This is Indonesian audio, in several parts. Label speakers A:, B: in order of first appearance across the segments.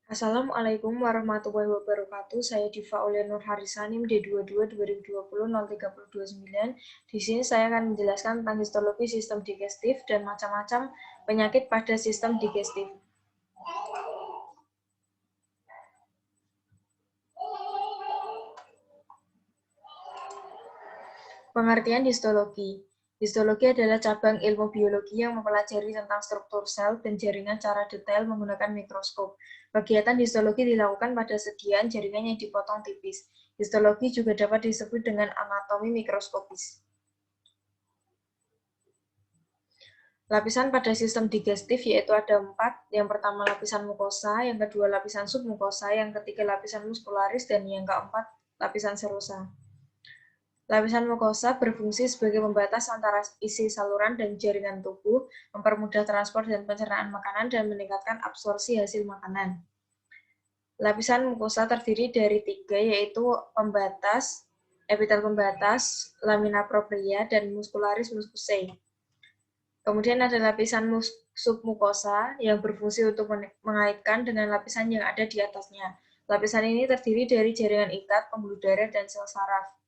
A: Assalamualaikum warahmatullahi wabarakatuh. Saya Diva Aulia Nur Harisani, D22 2020 0329. Di sini saya akan menjelaskan tentang histologi sistem digestif dan macam-macam penyakit pada sistem digestif. Pengertian histologi. Histologi adalah cabang ilmu biologi yang mempelajari tentang struktur sel dan jaringan secara detail menggunakan mikroskop. Kegiatan histologi dilakukan pada sediaan jaringan yang dipotong tipis. Histologi juga dapat disebut dengan anatomi mikroskopis. Lapisan pada sistem digestif yaitu ada 4. Yang pertama lapisan mukosa, yang kedua lapisan submukosa, yang ketiga lapisan muskularis, dan yang keempat lapisan serosa. Lapisan mukosa berfungsi sebagai pembatas antara isi saluran dan jaringan tubuh, mempermudah transport dan pencernaan makanan, dan meningkatkan absorpsi hasil makanan. Lapisan mukosa terdiri dari 3, yaitu pembatas, epitel pembatas, lamina propria, dan muskularis muscosae. Kemudian ada lapisan submukosa yang berfungsi untuk mengaitkan dengan lapisan yang ada di atasnya. Lapisan ini terdiri dari jaringan ikat, pembuluh darah, dan sel saraf.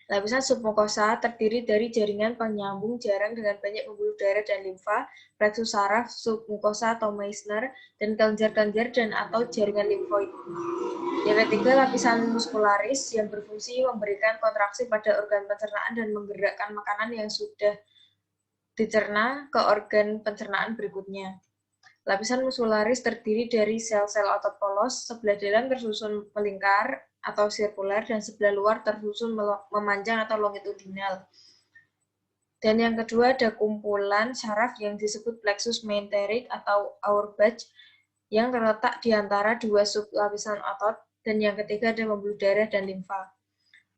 A: Lapisan submukosa terdiri dari jaringan penyambung jarang dengan banyak pembuluh darah dan limfa, plexus saraf, submukosa atau Meissner, dan kelenjar-kelenjar dan atau jaringan limfoid. Yang ketiga, lapisan muskularis yang berfungsi memberikan kontraksi pada organ pencernaan dan menggerakkan makanan yang sudah dicerna ke organ pencernaan berikutnya. Lapisan muskularis terdiri dari sel-sel otot polos, sebelah dalam tersusun melingkar atau sirkular, dan sebelah luar tersusun memanjang atau longitudinal. Dan yang kedua ada kumpulan saraf yang disebut plexus meenteric atau Auerbach yang terletak di antara 2 sublapisan otot, dan yang ketiga ada pembuluh darah dan limfa.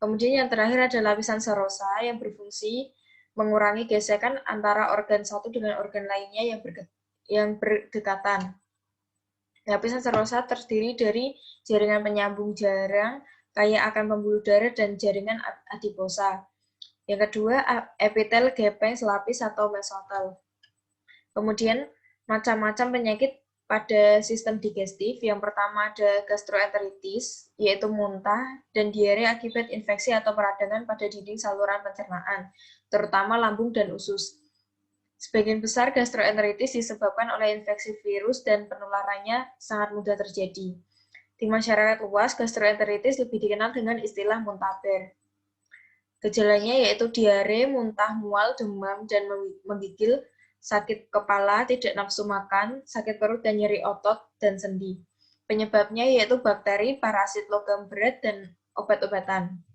A: Kemudian yang terakhir ada lapisan serosa yang berfungsi mengurangi gesekan antara organ satu dengan organ lainnya yang berdekatan. Lapisan serosa terdiri dari jaringan penyambung jarang, kaya akan pembuluh darah, dan jaringan adiposa. Yang kedua, epitel gepeng selapis atau mesotel. Kemudian, macam-macam penyakit pada sistem digestif. Yang pertama ada gastroenteritis, yaitu muntah dan diare akibat infeksi atau peradangan pada dinding saluran pencernaan, terutama lambung dan usus. Sebagian besar gastroenteritis disebabkan oleh infeksi virus dan penularannya sangat mudah terjadi. Di masyarakat luas, gastroenteritis lebih dikenal dengan istilah muntaber. Gejalanya yaitu diare, muntah, mual, demam, dan menggigil, sakit kepala, tidak nafsu makan, sakit perut dan nyeri otot dan sendi. Penyebabnya yaitu bakteri, parasit logam berat, dan obat-obatan.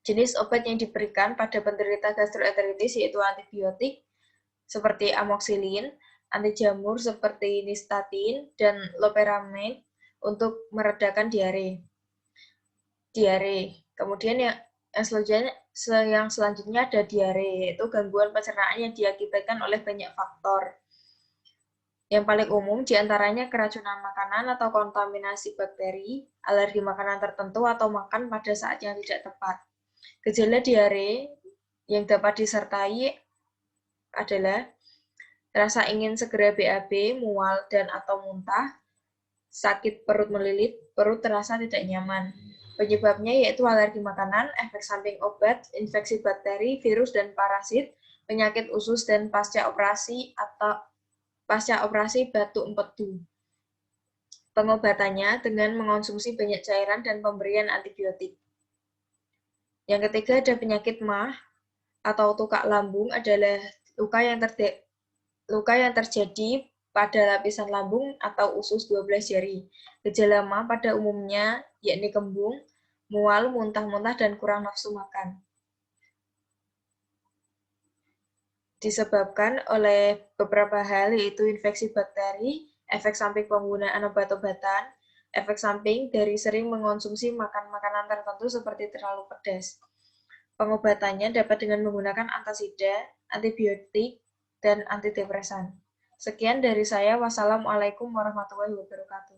A: Jenis obat yang diberikan pada penderita gastroenteritis yaitu antibiotik seperti amoxicillin, anti jamur seperti nystatin, dan loperamide untuk meredakan diare. Kemudian yang selanjutnya ada diare, yaitu gangguan pencernaan yang diakibatkan oleh banyak faktor. Yang paling umum diantaranya keracunan makanan atau kontaminasi bakteri, alergi makanan tertentu, atau makan pada saat yang tidak tepat. Gejala diare yang dapat disertai adalah rasa ingin segera BAB, mual dan atau muntah, sakit perut melilit, perut terasa tidak nyaman. Penyebabnya yaitu alergi makanan, efek samping obat, infeksi bakteri, virus dan parasit, penyakit usus, dan pasca operasi batuk empedu. Pengobatannya dengan mengonsumsi banyak cairan dan pemberian antibiotik. Yang ketiga ada penyakit MAH atau tukak lambung, adalah luka yang terjadi pada lapisan lambung atau usus 12 jari. Gejala MAH pada umumnya yakni kembung, mual, muntah-muntah, dan kurang nafsu makan. Disebabkan oleh beberapa hal, yaitu infeksi bakteri, efek samping penggunaan obat-obatan, efek samping dari sering mengonsumsi makanan tertentu seperti terlalu pedas. Pengobatannya dapat dengan menggunakan antasida, antibiotik, dan antidepresan. Sekian dari saya. Wassalamualaikum warahmatullahi wabarakatuh.